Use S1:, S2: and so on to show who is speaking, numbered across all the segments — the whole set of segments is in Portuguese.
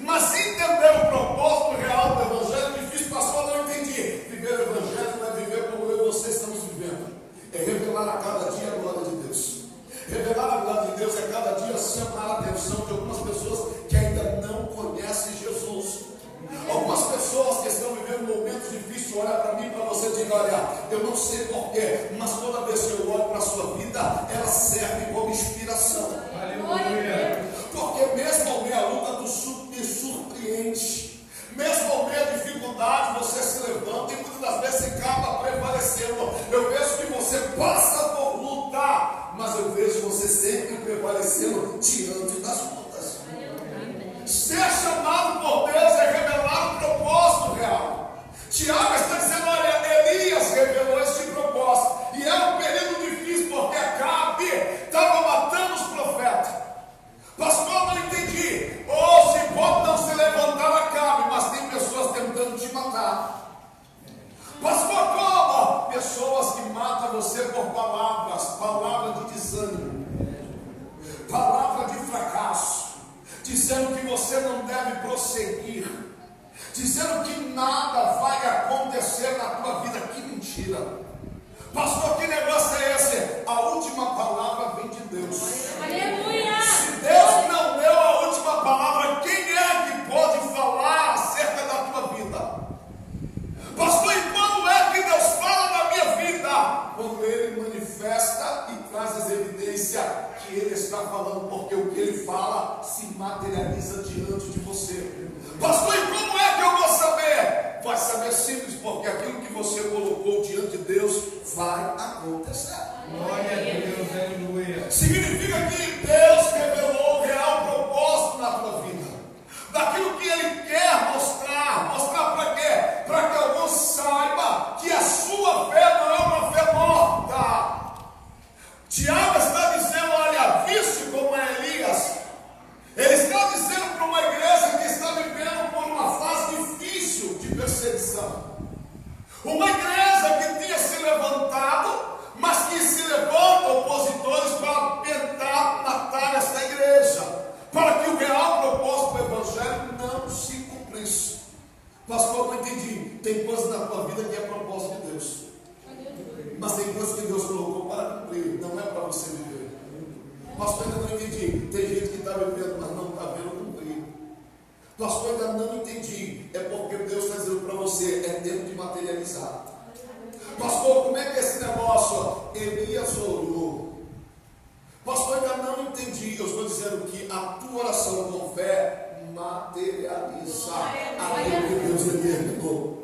S1: Mas entender o propósito real do Evangelho é difícil, pastor, não entendi. Viver o Evangelho não é viver como eu e você estamos vivendo. É revelar a cada dia a glória de Deus. Revelar a glória de Deus é cada dia chamar a atenção de algumas pessoas que ainda não conhecem Jesus. Algumas pessoas que estão vivendo momentos difíceis, olhar para mim, para você e dizer, olha, eu não sei porquê, mas toda vez que eu olho para a sua vida, ela serve como inspiração. Aleluia. Porque mesmo ao meio da luta, tu me surpreende. Mesmo ao meio da dificuldade, você se levanta e muitas das vezes você acaba prevalecendo. Eu vejo que você passa por lutar, mas eu vejo você sempre prevalecendo diante das lutas. Ser chamado por Deus é revelar o propósito real. Tiago está dizendo, olha, Elias revelou este propósito. E era um período difícil, porque Acabe estava matando os profetas. Pastor, não entendi. Hoje pode não se levantar Acabe, mas tem pessoas tentando te matar. Pastor, como? Pessoas que matam você por palavras, palavras de desânimo, palavra de fracasso, dizendo que você não deve prosseguir, dizendo que nada vai acontecer na tua vida. Que mentira. Pastor, que negócio é esse? A última palavra vem de Deus. Aleluia. Se Deus não deu a última palavra, quem é que pode falar acerca da tua vida? Pastor, e quando é que Deus fala na minha vida? Quando Ele manifesta e traz as evidências que Ele está falando, porque o que Ele fala se materializa diante de você. Pastor, e como é que eu vou saber? Vai saber simples, porque aquilo que você colocou diante de Deus vai acontecer.
S2: Glória a Deus, aleluia.
S1: Significa que Deus revelou o real propósito na tua vida, daquilo que Ele quer mostrar. Mostrar para quê? Para que alguns saibam que a sua fé não é uma fé morta. Tiago está dizendo, olha, viste como é Elias. Ele está dizendo para uma igreja que está vivendo por uma fase difícil de perseguição. Uma igreja que tinha se levantado, mas que se levanta opositores para tentar matar esta igreja, para que o real propósito do Evangelho não se cumprisse. Pastor, não entendi. Tem coisas na tua vida que é propósito de Deus, mas tem coisas que Deus colocou para cumprir, não é para você viver. Pastor, ainda não entendi. Tem gente que está vivendo, mas não está vendo cumprir. Pastor, ainda não entendi. É porque Deus está dizendo para você, é tempo de materializar. Pastor, como é que é esse negócio? Elias orou. Pastor, ainda não entendi. Eu estou dizendo que a tua oração com fé materializa aquilo que Deus determinou.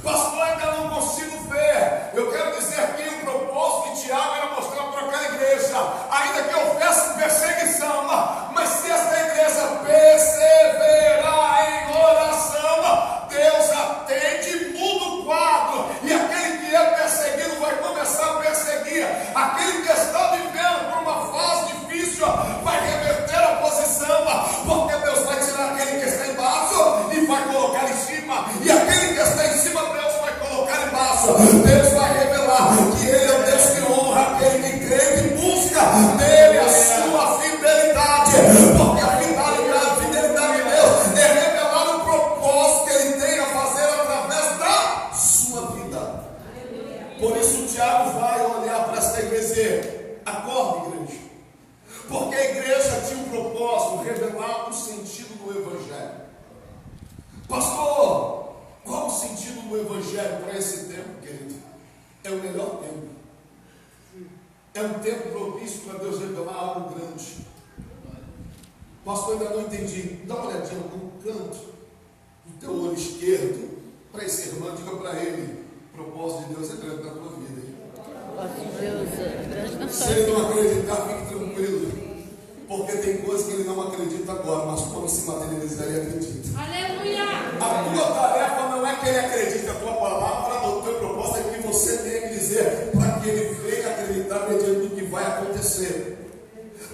S1: Pastor, ainda não consigo ver. Eu quero dizer que o propósito de Tiago era mostrar para aquela igreja, ainda que houvesse perseguição, mas se essa igreja perseverar em oração, Deus atende e muda o quadro, e aquele que é perseguido vai começar a perseguir. Aquele que está vivendo por uma fase difícil vai reverter a posição, porque Deus vai tirar aquele que está embaixo e vai colocar em cima, e aquele que está em cima Deus vai colocar embaixo. Deus vai revelar que Ele é o Deus que honra aquele que crê e que busca nele a sua fidelidade, porque a fidelidade de Deus é revelar o propósito que Ele tem a fazer através da sua vida. Por isso Tiago vai olhar para esta igreja e dizer, acorde, igreja, porque a igreja tinha um propósito, revelar o sentido do Evangelho. Pastor, qual o sentido do Evangelho para esse tempo, querido? É o melhor tempo. É um tempo propício para Deus revelar algo grande. Pastor, ainda não entendi. Dá uma olhadinha no canto do teu olho esquerdo para esse irmão, diga para ele, o propósito de Deus é grande na tua vida. Se ele não acreditar, fique tranquilo. Porque tem coisas que ele não acredita agora, mas quando se materializar, ele acredita.
S3: Aleluia!
S1: A tua tarefa não é que ele acredite na tua palavra, o teu propósito é que você tenha que dizer para que ele venha acreditar mediante o que vai acontecer.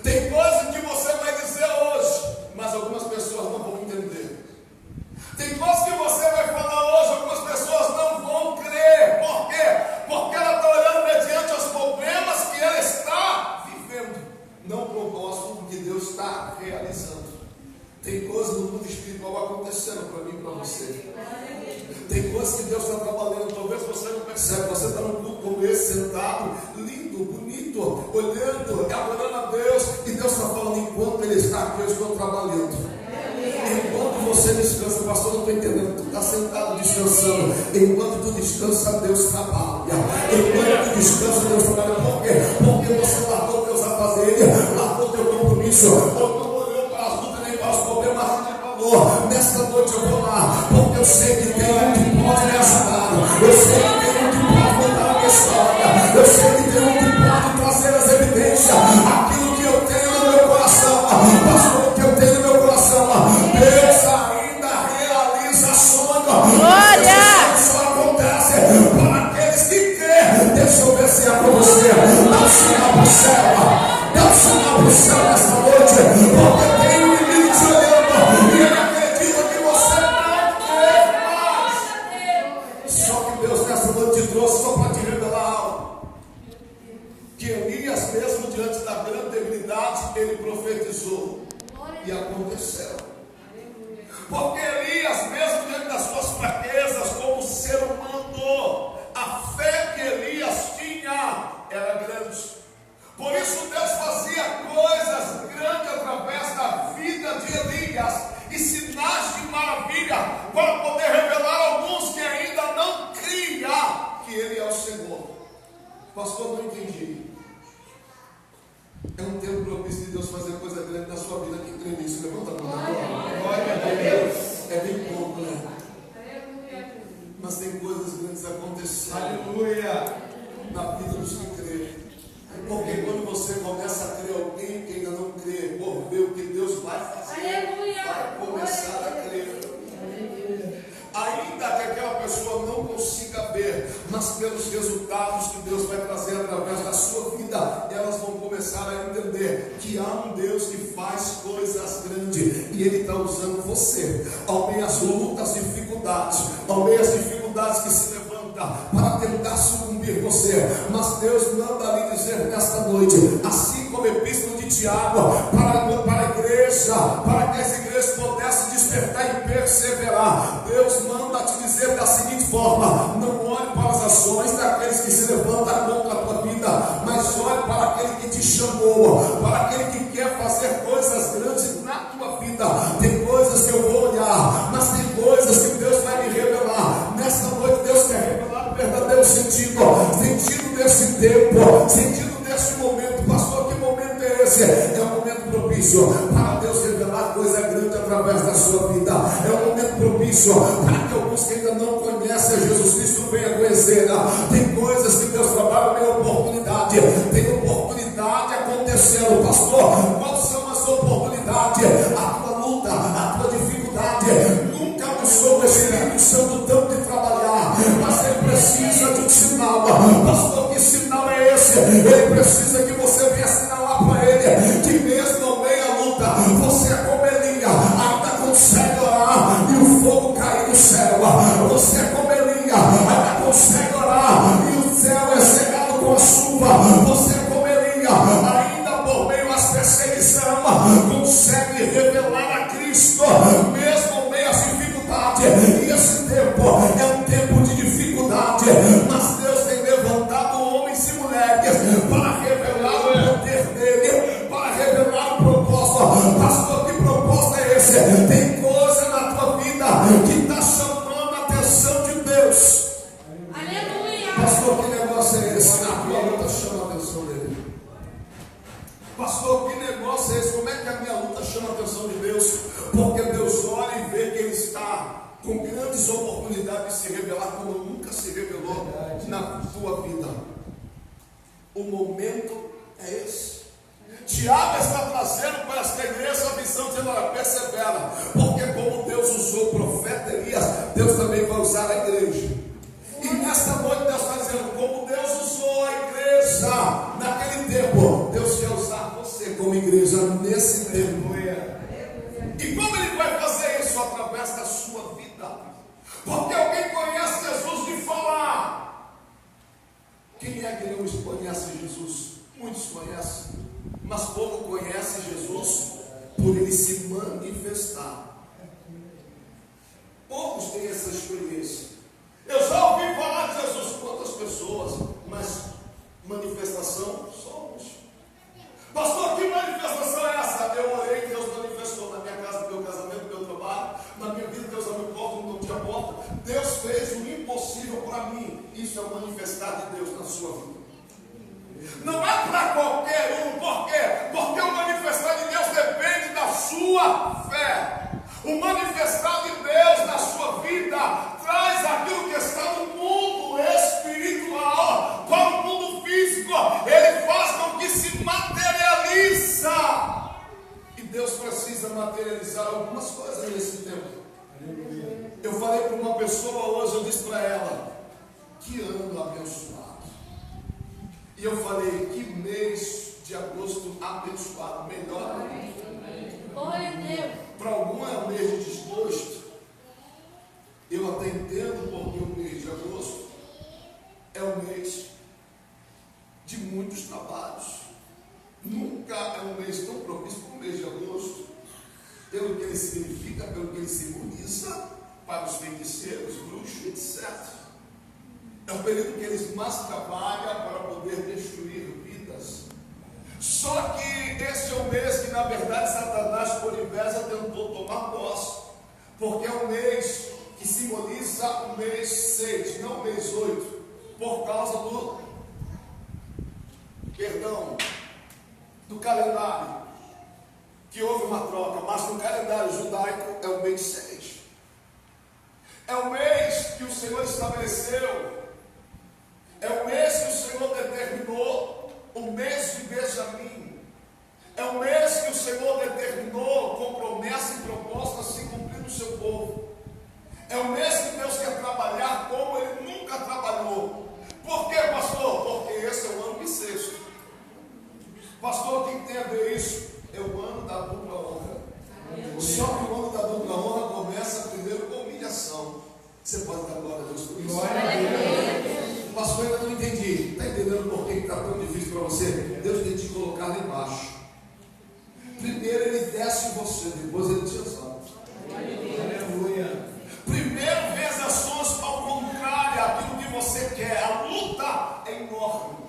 S1: Tem coisas que você vai dizer hoje, mas algumas pessoas não vão entender. Tem coisas que você vai falar hoje, algumas pessoas não vão crer. Por quê? Porque ela está olhando mediante os problemas que ela está vivendo, não o propósito que Deus está realizando. Tem coisas no mundo espiritual acontecendo para mim e para você. Tem coisas que Deus está trabalhando. Talvez você não percebe. Você está num culto como esse, sentado, lindo, bonito, olhando, adorando a Deus. E Deus está falando: enquanto Ele está aqui, eu estou trabalhando. Enquanto você descansa, pastor, não estou entendendo. Tu está sentado descansando. Enquanto tu descansa, Deus trabalha. Enquanto tu descansa, Deus trabalha. Por quê? Porque você largou teus afazeres, largou teu compromisso. Nesta noite eu vou lá, porque eu sei que tem um que pode me ajudar. Eu sei que tem um que pode contar a minha história. Eu sei que tem um que pode trazer as evidências. Aquilo que eu tenho no meu coração, pastor, o que eu tenho no meu coração, Deus ainda realiza sonho. Glória! Isso só acontece para aqueles que crêem. Deixa eu ver se é com você. Dá um sinal para o céu. Dá um sinal para o céu nesta noite, porque tem um inimigo te olhando. E ele acredita que você não crê mais. Só que Deus nessa noite te trouxe só para te revelar algo. Que Elias, mesmo diante da grande debilidade, ele profetizou. E aconteceu. Porque Elias, mesmo diante das suas fraquezas, como ser humano, a fé que Elias tinha era grande. Por isso Deus fazia coisas grandes através da vida de Elias e sinais de maravilha para poder revelar a alguns que ainda não criam que Ele é o Senhor. Pastor, não entendi. É um tempo propício de Deus fazer coisa grande na sua vida. Quem crê nisso? Levanta a mão agora. Glória a Deus. É bem pouco, né? Mas tem coisas grandes acontecendo. Aleluia. Na vida dos que crê. Porque quando você começa a crer alguém que ainda não crê, por ver o que Deus vai fazer, aleluia, vai começar a crer. Ainda que aquela pessoa não consiga ver, mas pelos resultados que Deus vai trazer através da sua vida, elas vão começar a entender que há um Deus que faz coisas grandes e Ele está usando você ao meio das lutas, dificuldades, ao meio das dificuldades que se levantam para tentar sucumbir você. Mas Deus manda lhe dizer nesta noite, assim como a epístola de Tiago para a igreja, para que as igrejas pudessem despertar e perseverar. Deus manda te dizer da seguinte forma: não olhe para as ações daqueles que se levantam contra a tua vida, mas olhe para aquele que te chamou, para aquele que quer fazer coisas grandes na tua vida. Tem coisas que eu vou olhar, mas tem coisas que Deus vai me revelar. Nesta noite Deus quer revelar o verdadeiro sentido desse tempo, sentido desse momento. Pastor, que momento é esse? É um momento propício para Deus revelar coisa grande através da sua vida. É um momento propício para que alguns que ainda não conhecem Jesus Cristo venham conhecer. Tem coisas que Deus trabalha em oportunidade. Tem oportunidade acontecendo. Pastor, quais são as oportunidades? A tua luta, a tua dificuldade. Nunca pensou o Espírito Santo tanto de trabalhar, mas ele precisa de um sinal. Pastor, que sinal é esse? Ele precisa que você venha assinalar para ele que mesmo no meio da luta, você é como Elias, ainda consegue orar e o fogo cair do céu. Você é como Elias, ainda consegue orar e o céu é cegado com a chuva. Você é como Elias, ainda por meio das perseguições, consegue revelar a Cristo, mesmo no meio das dificuldades. E esse tempo é um tempo de dificuldade, mas Deus tem levantado homens e mulheres para revelar o poder dele, para revelar o propósito. Pastor, que propósito é esse? Tem coisa na tua vida que está chamando a atenção de Deus. Aleluia. Pastor, que negócio é esse? A tua luta chama a atenção dele. Pastor, que negócio é esse? Como é que a minha luta chama a atenção de Deus? Porque Deus olha e vê que Ele está com grandes oportunidades de se revelar como nunca se revelou na tua vida. O momento é esse. Tiago está trazendo para esta igreja a visão de ela persevera, porque como Deus usou o profeta Elias, Deus também vai usar a igreja. E nesta noite Deus está dizendo, como Deus usou a igreja naquele tempo, Deus quer usar você como igreja nesse tempo. E como Ele vai fazer isso? Através da sua vida. Porque alguém conhece Jesus de falar. Quem é que não conhece Jesus? Muitos conhecem, mas pouco conhece Jesus por Ele se manifestar. Poucos têm essa experiência. Eu já ouvi falar de Jesus com outras pessoas, mas manifestação somos. Pastor, que manifestação é essa? Eu orei, Deus manifestou na minha casa, no meu casamento, no meu trabalho, na minha vida, Deus abriu porta, não tinha porta. Deus fez o impossível para mim. Isso é manifestar de Deus na sua vida. Não é para qualquer um. Por quê? Porque o manifestar de Deus depende da sua fé. O manifestar de Deus na sua vida traz aquilo que está no mundo espiritual para o mundo físico. Ele faz com que se materializa. E Deus precisa materializar algumas coisas nesse tempo. Eu falei para uma pessoa hoje, eu disse para ela: que ano abençoado. E eu falei: que mês de agosto abençoado. Melhor.
S3: Glória a Deus.
S1: Para algum é um mês de desgosto. Eu até entendo, porque o mês de agosto é um mês de muitos trabalhos. Nunca é um mês tão propício como o mês de agosto, pelo que ele significa, pelo que ele simboliza para os feiticeiros, bruxos, etc. É o período que eles mais trabalham para poder destruir vidas. Só que esse é o mês que, na verdade, Satanás, por inveja, tentou tomar posse, porque é um mês que simboliza o mês 6, não o mês 8, por causa do calendário, que houve uma troca, mas no calendário judaico é o mês 6. É o mês que o Senhor estabeleceu, é o mês que o Senhor determinou, o mês de Benjamim. É o mês que o Senhor determinou com promessa e proposta a se cumprir no seu povo. É o mês que Deus quer trabalhar como Ele nunca trabalhou. Por quê, pastor? Porque esse é o ano bissexto. Pastor, o que tem a ver isso? É o ano da dupla honra. Só que o ano da dupla honra começa primeiro com humilhação. Você pode dar glória a Deus por isso?
S2: Glória a Deus.
S1: Pastor, eu não entendi. Está entendendo por que está tão difícil para você? Deus tem que te colocar lá embaixo. Primeiro ele desce em você, depois ele te exalta.
S2: Aleluia.
S1: Primeiro vê as ações ao contrário, aquilo que você quer. A luta é enorme.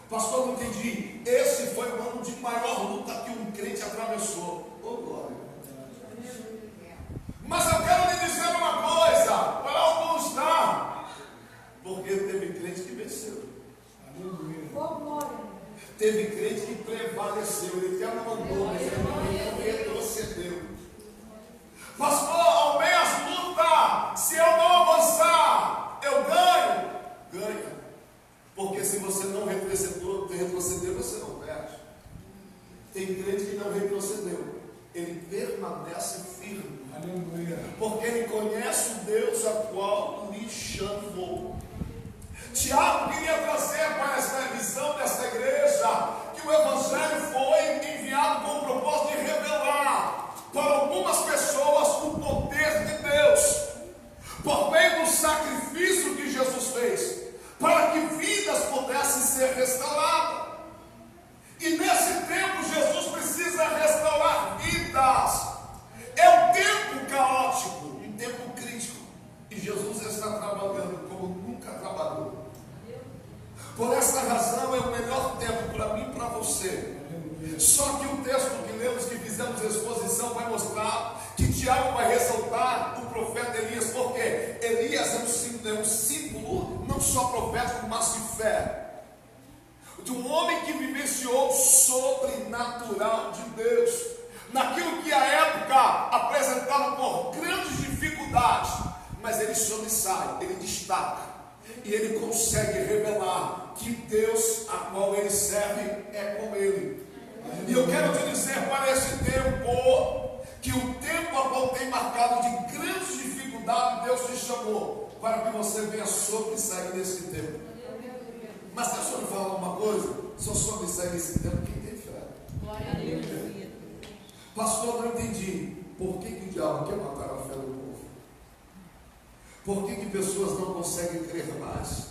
S1: Pastor, não entendi. Esse foi o ano de maior luta que um crente atravessou. Oh, glória. Mas eu quero lhe dizer uma coisa: para alguns está, porque teve crente que venceu.
S2: Aleluia.
S3: Oh, glória.
S1: Teve crente que prevaleceu. Ele até não andou, mas ele não retrocedeu. Pastor, ao menos luta. Se eu não avançar, eu ganho. Ganha. Porque se você não retroceder, você não perde. Tem crente que não retrocedeu. Ele permanece firme.
S2: Aleluia.
S1: Porque ele conhece o Deus a qual lhe chamou. Tiago queria trazer para esta visão desta igreja que o Evangelho foi enviado com o propósito de revelar para algumas pessoas o poder de Deus, por meio do sacrifício que Jesus fez, para que vidas pudessem ser restauradas. E nesse tempo Jesus precisa restaurar vidas. É um tempo caótico, um tempo crítico, e Jesus está trabalhando como nunca trabalhou. Por essa razão é o melhor tempo para mim e para você. Só que o texto que lemos, que fizemos a exposição, vai mostrar que Tiago vai ressaltar o profeta Elias, porque Elias é um símbolo não só profético, mas de fé, de um homem que vivenciou o sobrenatural de Deus, naquilo que a época apresentava por grandes dificuldades, mas ele sobressai, ele destaca, e ele consegue revelar que Deus a qual ele serve é com ele. E eu quero te dizer para esse tempo, que o tempo a qual tem marcado de grandes dificuldades, Deus te chamou para que você venha sobressair nesse tempo. Mas deixa eu lhe falar uma coisa: só sobressair nesse tempo quem tem fé.
S3: Glória a Deus.
S1: Pastor, não entendi. Por que o diabo quer matar a fé do povo? Por que pessoas não conseguem crer mais?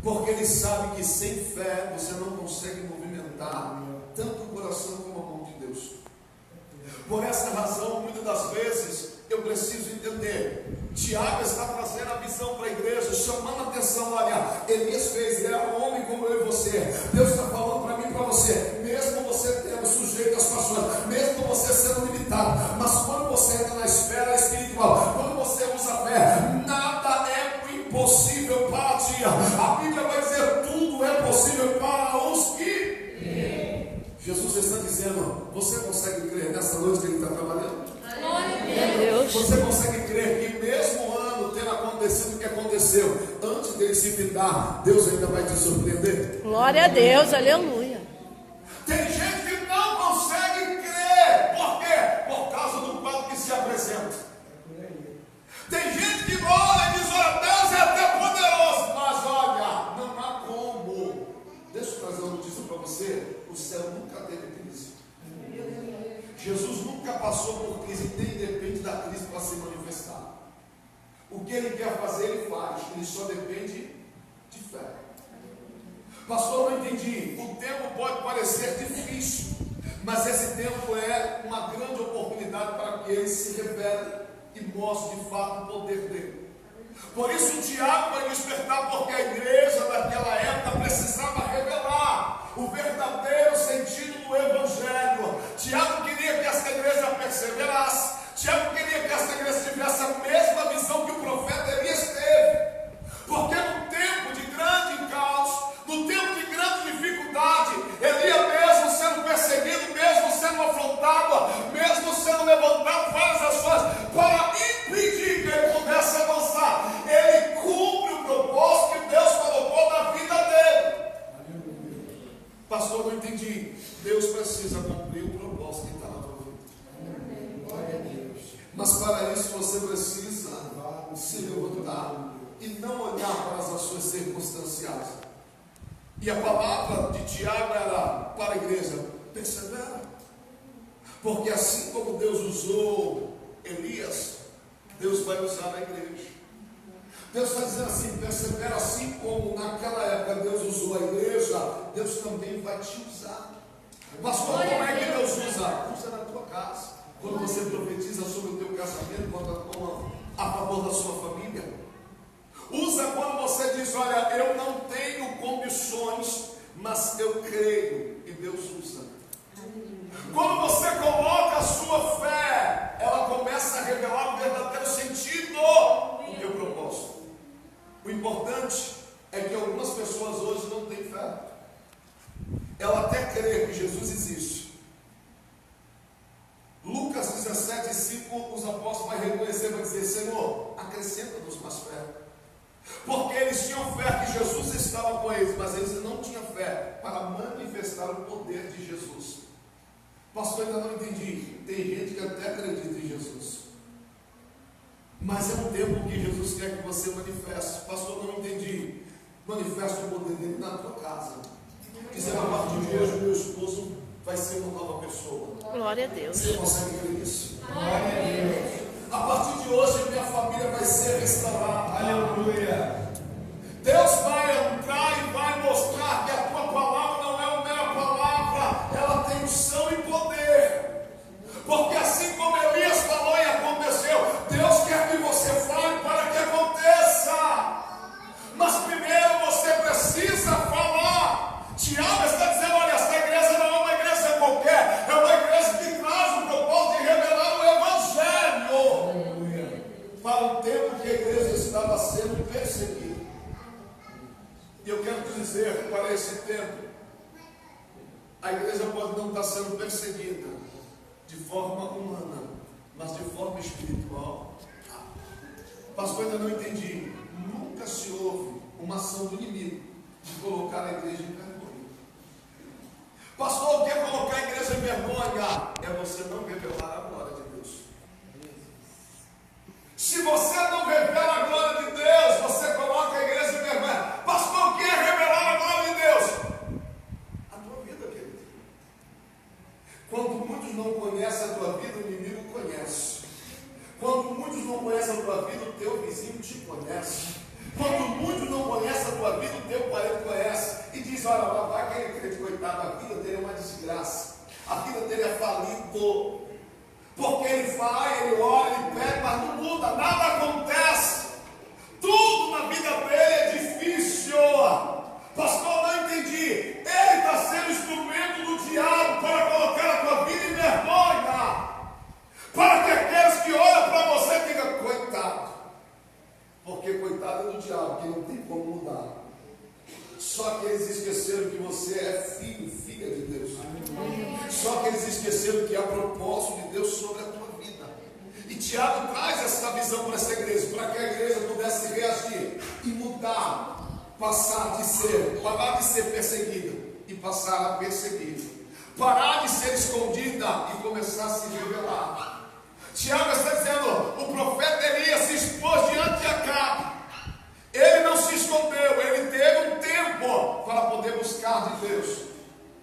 S1: Porque ele sabe que sem fé você não consegue movimentar tanto o coração como a mão de Deus. Por essa razão, muitas das vezes, eu preciso entender. Tiago está trazendo a visão para a igreja, chamando a atenção. Olha, Elias fez, ele era um homem como eu e você. Deus está falando para mim e para você, mesmo você tendo sujeito às paixões, mesmo você sendo limitado, mas quando você entra na esfera espiritual, quando você usa a fé, nada é impossível para ti. A Bíblia vai dizer, tudo é possível para os que... Jesus está dizendo, você consegue crer nessa noite que Ele está trabalhando?
S3: Glória a Deus.
S1: Você consegue crer que mesmo ano tendo acontecido o que aconteceu, antes dele se fitar, Deus ainda vai te surpreender?
S4: Glória a Deus, aleluia.
S1: Tem gente que não consegue crer. Por quê? Por causa do quadro que se apresenta. Tem gente que olha e diz, olha, Deus é até poderoso, mas olha, não há como. Deixa eu trazer uma notícia para você. O céu nunca teve crise. Jesus nunca passou por crise, nem depende da crise para se manifestar. O que Ele quer fazer, Ele faz. Ele só depende de fé. Pastor, não entendi. O tempo pode parecer difícil, mas esse tempo é uma grande oportunidade para que Ele se revele e mostre de fato o poder dele. Por isso o Tiago vai despertar, porque a igreja daquela época precisava revelar o verdadeiro sentido do Evangelho. Tiago queria que essa igreja perseverasse. Tiago queria que essa igreja tivesse a mesma visão que o profeta Elias teve. Porque no tempo de grande caos, no tempo de grande dificuldade, Elias, mesmo sendo perseguido, mesmo sendo afrontado, mesmo sendo levantado várias ações para impedir que ele pudesse avançar, ele cumpre o propósito que Deus colocou na vida dele. Pastor, não entendi. Deus precisa cumprir o propósito que está na tua vida.
S2: Glória a Deus.
S1: Mas para isso você precisa se levantar e não olhar para as ações circunstanciais. E a palavra de Tiago era para a igreja: persevera. Porque assim como Deus usou Elias, Deus vai usar a igreja. Deus está dizendo assim: persevera, assim como naquela época Deus usou a igreja, Deus também vai te usar. Pastor, como é que Deus usa? Usa na tua casa. Quando você profetiza sobre o teu casamento, a favor da sua família. Usa quando você diz: olha, eu não tenho condições, mas eu creio, e Deus usa. Quando você coloca a sua fé, ela começa a revelar o verdadeiro sentido do teu propósito. O importante é que algumas pessoas hoje não têm fé. Ela até crê que Jesus existe. Lucas 17:5, os apóstolos vão reconhecer, vão dizer: Senhor, acrescenta-nos mais fé. Porque eles tinham fé que Jesus estava com eles, mas eles não tinham fé para manifestar o poder de Jesus. Pastor, ainda não entendi. Tem gente que até acredita em Jesus, mas é um tempo que Jesus quer que você manifeste. Pastor, não entendi. Manifeste o poder dele na tua casa. Dizendo: a partir de hoje, meu esposo vai ser uma nova pessoa.
S4: Glória a Deus.
S1: Você consegue crer nisso?
S2: Glória a Deus.
S1: A partir de hoje, minha família vai ser restaurada.
S2: Aleluia.
S1: Deus vai entrar e vai mostrar que a tua palavra não é uma mera palavra, ela tem unção e poder. Porque assim como Elias falou e aconteceu, Deus quer que você fale para que aconteça. Mas primeiro você precisa falar. Tiago está dizendo: olha, essa igreja não é uma igreja qualquer, é uma igreja que traz o propósito de revelar o Evangelho.
S2: Aleluia.
S1: Para um tempo que a igreja estava sendo perseguida. E eu quero te dizer, para esse tempo, a igreja pode não estar sendo perseguida de forma humana, mas de forma espiritual. Pastor, ainda não entendi. Nunca se houve uma ação do inimigo de colocar a igreja em vergonha. Pastor, o que é colocar a igreja em vergonha? É você não revelar a glória de Deus. Se você não revela a glória de Deus, você coloca a igreja em vergonha. Pastor, o que é revelar a glória de Deus? A tua vida, querido. Quando muitos não conhecem a tua vida, o inimigo conhece. Quando muitos não conhecem a tua vida, o teu vizinho te conhece. Quando muitos não conhecem a tua vida, o teu parente conhece. E diz: olha, lá vai aquele crente, coitado, a vida dele é uma desgraça. A vida dele é falido. Porque ele vai, ele ora, ele pede, mas não muda, nada acontece. Tudo na vida dele é difícil. Pastor, não entendi. Ele está sendo instrumento do diabo para colocar a tua vida em vergonha. Para que aqueles que olham para você digam, coitado. Porque coitado é do diabo, que não tem como mudar. Só que eles esqueceram que você é filho, filha de Deus. Só que eles esqueceram que há propósito de Deus sobre a tua vida. E Tiago traz essa visão para essa igreja, para que a igreja pudesse reagir e mudar, parar de ser perseguida e passar a perseguir, parar de ser escondida e começar a se revelar. Tiago está dizendo, o profeta Elias se expôs diante de Acabe. Ele não se escondeu, ele teve um tempo para poder buscar de Deus,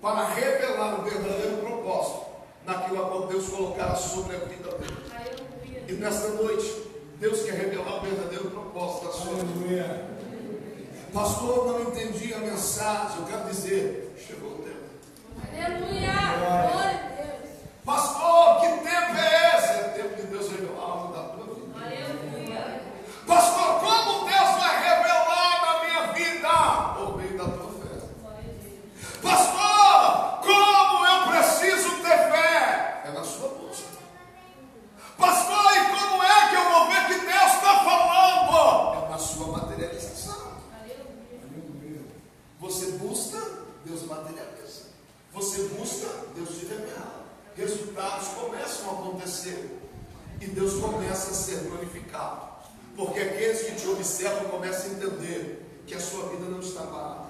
S1: para revelar o verdadeiro propósito naquilo a qual Deus colocara sobre a vida dele. E nesta noite, Deus quer revelar o verdadeiro propósito da sua vida. Pastor, não entendi a mensagem. Eu quero dizer, chegou o tempo.
S3: Aleluia! Glória a Deus!
S1: Pastor, que tempo é esse? É o tempo de Deus revelar algo da tua vida.
S3: Aleluia!
S1: Pastor, como Deus vai revelar na minha vida? Por meio da tua fé. Pastor, como eu preciso ter fé? É na sua busca. Pastor, e como é que eu vou ver que Deus está falando? É na sua materialização. Você busca, Deus materializa. Você busca, Deus te revela. Resultados começam a acontecer. E Deus começa a ser glorificado. Porque aqueles que te observam começam a entender que a sua vida não está parada.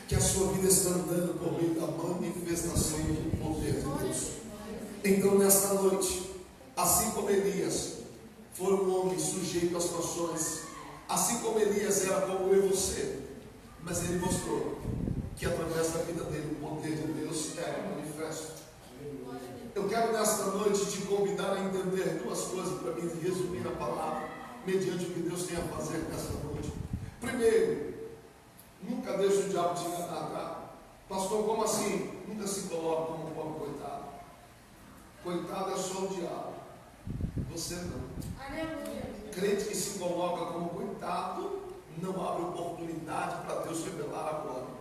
S1: Que a sua vida está andando por meio da manifestação do poder de Deus. Então nesta noite, assim como Elias foi um homem sujeito às paixões, assim como Elias era como eu e você, mas ele mostrou que através da vida dele o poder de Deus era manifesto. Eu quero nesta noite te convidar a entender duas coisas para mim resumir a palavra, mediante o que Deus tem a fazer nesta noite. Primeiro, nunca deixe o diabo te enganar, tá? Pastor, como assim? Nunca se coloque como um pobre coitado. Coitado é só o diabo, você não.
S3: Aleluia!
S1: Crente que se coloca como coitado não abre oportunidade para Deus revelar a glória.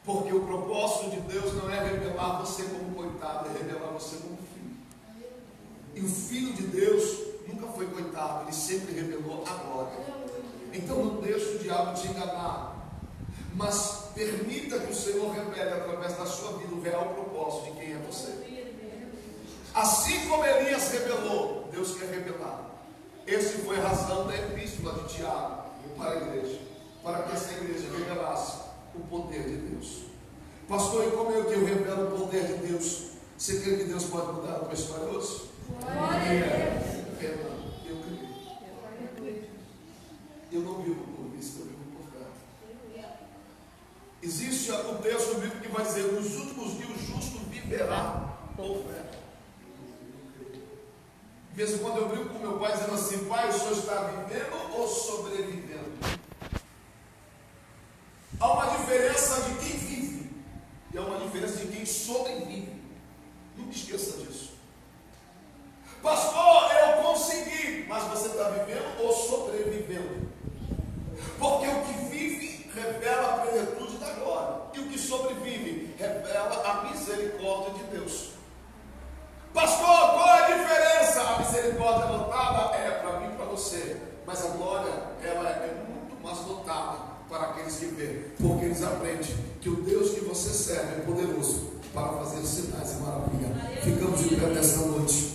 S1: Porque o propósito de Deus não é revelar você como coitado, é revelar você como filho. E o filho de Deus nunca foi coitado, ele sempre revelou a glória. Então não deixe o diabo te enganar, mas permita que o Senhor revele através da sua vida o real propósito de quem é você. Assim como Elias revelou, Deus quer revelar. Essa foi a razão da epístola de Tiago para a igreja, para que essa igreja revelasse o poder de Deus. Pastor, e como é que eu revelo o poder de Deus? Você crê que Deus pode mudar a tua história hoje? Eu creio. Eu não vivo por vista, eu vivo por fé. Existe o texto bíblico que vai dizer: nos últimos dias o justo viverá por fé. De vez em quando eu brinco com meu pai dizendo assim: pai, o senhor está vivendo ou sobrevivendo? Há uma diferença de quem vive e há uma diferença de quem sobrevive. Nunca esqueça disso. Pastor, eu consegui, mas você está vivendo ou sobrevivendo? Porque o que vive revela a plenitude da glória, e o que sobrevive revela a misericórdia de Deus. Pastor, qual é a diferença? A misericórdia notada é para mim e para você, mas a glória ela é muito mais notada para aqueles que veem, porque eles aprendem que o Deus que você serve é poderoso para fazer sinais e maravilhas. Ficamos de pé nesta noite.